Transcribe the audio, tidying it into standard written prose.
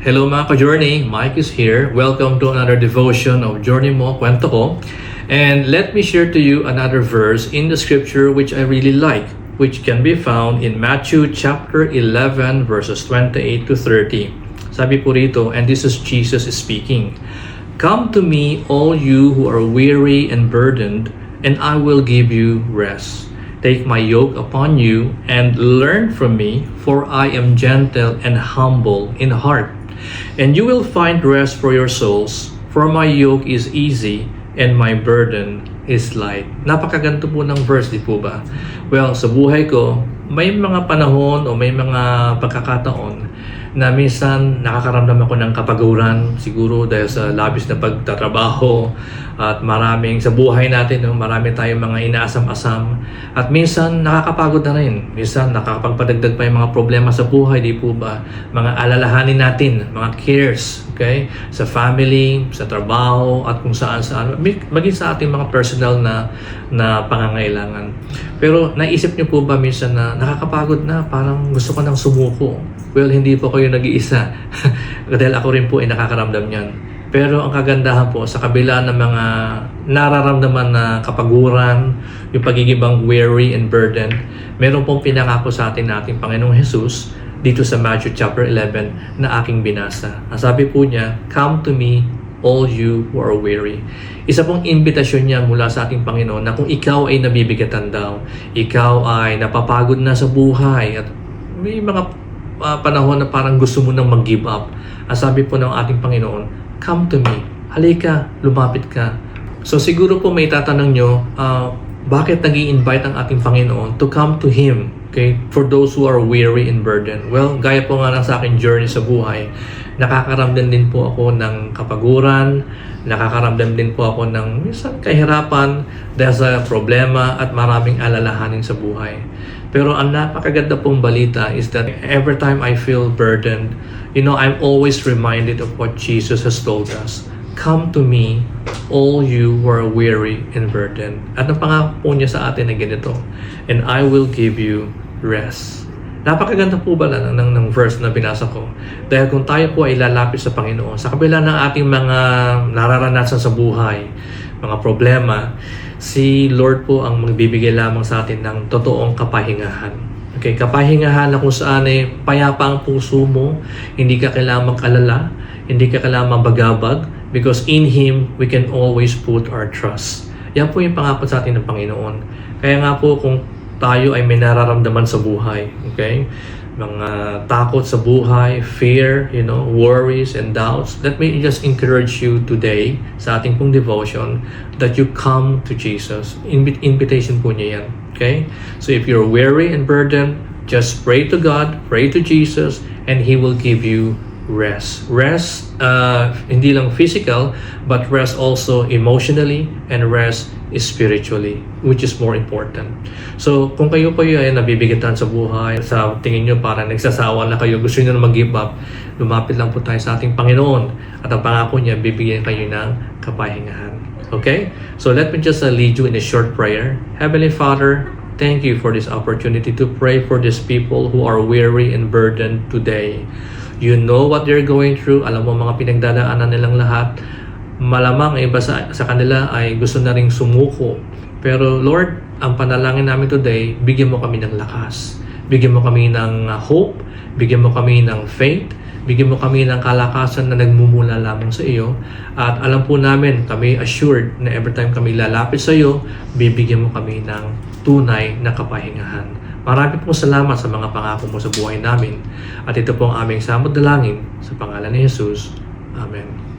Hello mga ka-journey, Mike is here. Welcome to another devotion of Journey Mo, Kwento Ko. And let me share to you another verse in the scripture which I really like, which can be found in Matthew chapter 11 verses 28 to 30. Sabi po rito, and this is Jesus speaking, "Come to me, all you who are weary and burdened, and I will give you rest. Take my yoke upon you and learn from me, for I am gentle and humble in heart. And you will find rest for your souls, for my yoke is easy and my burden is light." Napakaganto po ng verse, di po ba? Well, sa buhay ko, may mga panahon o may mga pagkakataon na minsan nakakaramdam ako ng kapaguran, siguro dahil sa labis na pagtatrabaho at maraming sa buhay natin, marami tayong mga inaasam-asam at minsan nakakapagod na rin. Minsan nakakapagpadagdag pa yung mga problema sa buhay, di po ba? Mga alalahanin natin, mga cares, okay? Sa family, sa trabaho at kung saan-saan, maging sa ating mga personal na pangangailangan. Pero naisip niyo po ba minsan na nakakapagod na, parang gusto ko nang sumuko? Well, hindi po kayo nag-iisa dahil ako rin po ay nakakaramdam niyan. Pero ang kagandahan po, sa kabila ng mga nararamdaman na kapaguran, yung pagiging weary and burdened, meron pong pinangako sa atin nating Panginoong Jesus dito sa Matthew chapter 11 na aking binasa. Ang sabi po niya, "Come to me, all you who are weary." Isa pong imbitasyon niya mula sa ating Panginoon na kung ikaw ay nabibigatan daw, ikaw ay napapagod na sa buhay at may mga panahon na parang gusto mo nang mag-give up. Ang sabi po ng ating Panginoon, "Come to me." Halika, lumapit ka. So siguro po may tatanong nyo, bakit nag-i-invite ang ating Panginoon to come to Him? Okay? For those who are weary and burdened. Well, gaya po nga lang sa aking journey sa buhay, nakakaramdam din po ako ng kapaguran, nakakaramdam din po ako ng minsan kahirapan dahil sa problema at maraming alalahanin sa buhay. Pero ang napakaganda pong balita is that every time I feel burdened, I'm always reminded of what Jesus has told us. "Come to me, all you who are weary and burdened." At ang pangako po niya sa atin na ganito, "And I will give you rest." Napakaganda po ba ng verse na binasa ko? Dahil kung tayo po ay lalapit sa Panginoon, sa kabila ng ating mga nararanasan sa buhay, mga problema, si Lord po ang magbibigay lamang sa atin ng totoong kapahingahan. Okay, kapahingahan na kung saan ay payapa ang puso mo, hindi ka kailangang mag-alala, hindi ka kailangang mabagabag, because in Him, we can always put our trust. Yan po yung pangako sa atin ng Panginoon. Kaya nga po kung tayo ay may nararamdaman sa buhay, okay? Mga takot sa buhay, fear, worries and doubts. Let me just encourage you today sa ating pong devotion that you come to Jesus. Invitation po niya yan, okay? So if you're weary and burdened, just pray to God, pray to Jesus, and He will give you rest. Rest, hindi lang physical, but rest also emotionally and rest spiritually, which is more important. So, kung kayo ay nabibigatan sa buhay, sa tingin nyo parang nagsasawa na kayo, gusto nyo na mag-give up, lumapit lang po tayo sa ating Panginoon at ang pangako niya, bibigyan kayo ng kapahingahan. Okay? So, let me just lead you in a short prayer. Heavenly Father, thank you for this opportunity to pray for these people who are weary and burdened today. You know what they're going through. Alam mo mga pinagdadaanan nilang lahat. Malamang iba sa kanila ay gusto na ring sumuko. Pero Lord, ang panalangin namin today, bigyan mo kami ng lakas. Bigyan mo kami ng hope. Bigyan mo kami ng faith. Bigyan mo kami ng kalakasan na nagmumula lamang sa iyo. At alam po namin, kami assured na every time kami lalapit sa iyo, bibigyan mo kami ng tunay na kapahingahan. Marami pong salamat sa mga pangako mo sa buhay namin. At ito po ang aming samot dalangin sa pangalan ni Jesus. Amen.